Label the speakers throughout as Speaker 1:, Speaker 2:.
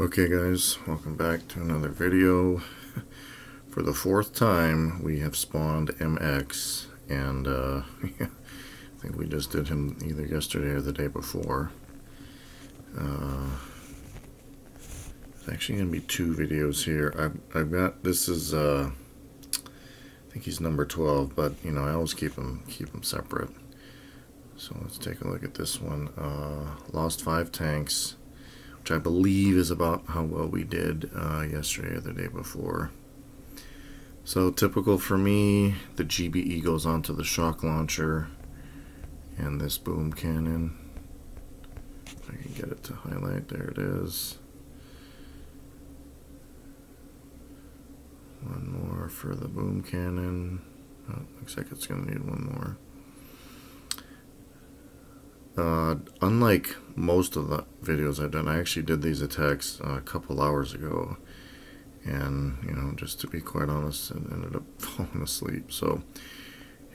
Speaker 1: Okay guys, welcome back to another video. For the fourth time we have spawned MX, and I think we just did him either yesterday or the day before. It's actually going to be two videos here. I've got, this is I think he's number 12, but you know, I always keep them separate. So let's take a look at this one. Lost 5 tanks, which I believe is about how well we did yesterday or the day before. So typical for me, the GBE goes onto the shock launcher and this boom cannon. If I can get it to highlight, there it is. One more for the boom cannon. Oh, looks like it's going to need one more. Unlike most of the videos I've done, I actually did these attacks a couple hours ago, and you know, just to be quite honest, I ended up falling asleep. So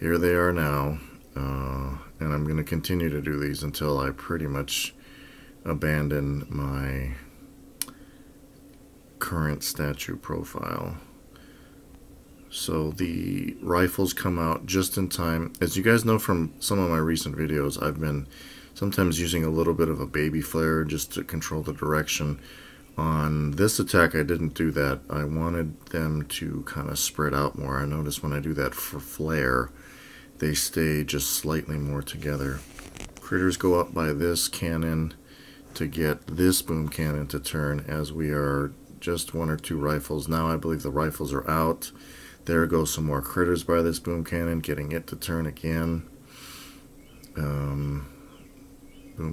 Speaker 1: here they are now, and I'm going to continue to do these until I pretty much abandon my current statue profile. So the rifles come out just in time. As you guys know from some of my recent videos, I've been sometimes using a little bit of a baby flare just to control the direction. On this attack I didn't do that. I wanted them to kind of spread out more. I notice when I do that for flare, they stay just slightly more together. Critters go up by this cannon to get this boom cannon to turn, as we are just 1 or 2 rifles. Now I believe the rifles are out. There goes some more critters by this boom cannon, getting it to turn again. Boom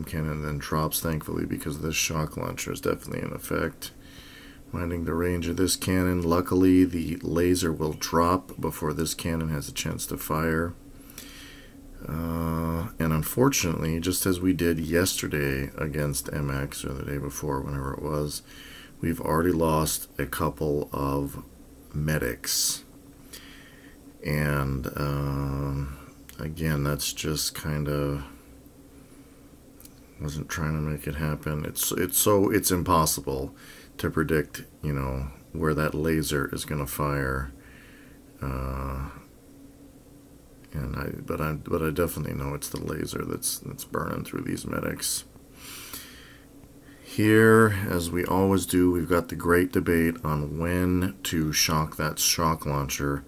Speaker 1: cannon then drops, thankfully, because this shock launcher is definitely in effect. Finding the range of this cannon. Luckily, the laser will drop before this cannon has a chance to fire. And unfortunately, just as we did yesterday against MX, or the day before, whenever it was, we've already lost a couple of medics. And again, that's just kind of, wasn't trying to make it happen. It's impossible to predict, you know, where that laser is going to fire. But I definitely know it's the laser that's burning through these medics. Here, as we always do, we've got the great debate on when to shock that shock launcher.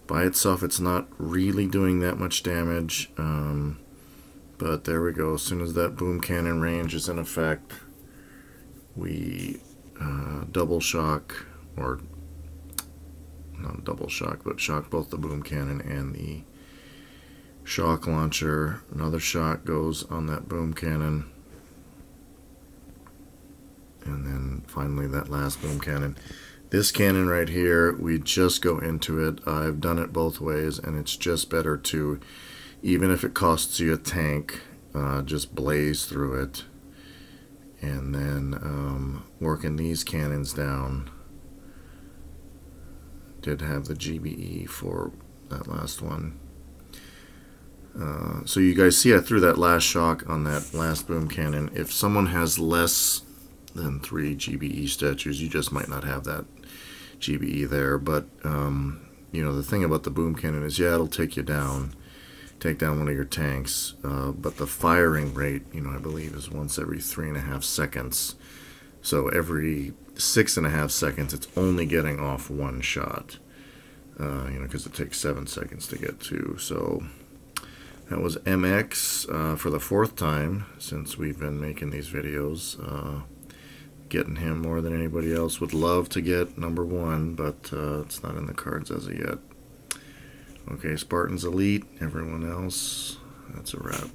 Speaker 1: By itself, it's not really doing that much damage, but there we go. As soon as that boom cannon range is in effect, we double shock, or not double shock, but shock both the boom cannon and the shock launcher. Another shot goes on that boom cannon, and then finally that last boom cannon. This cannon right here, we just go into it. I've done it both ways, and it's just better to, even if it costs you a tank, just blaze through it, and then working these cannons down. Did have the GBE for that last one. So you guys see I threw that last shock on that last boom cannon. If someone has less than 3 GBE statues, you just might not have that GBE there. But you know, the thing about the boom cannon is, yeah, it'll take down one of your tanks, but the firing rate, you know, I believe is once every 3.5 seconds. So every 6.5 seconds, it's only getting off 1 shot. You know, because it takes 7 seconds to get 2. So that was MX for the 4th time since we've been making these videos. Getting him more than anybody else. Would love to get number 1, but it's not in the cards as of yet. Okay, Spartans Elite. Everyone else, that's a wrap.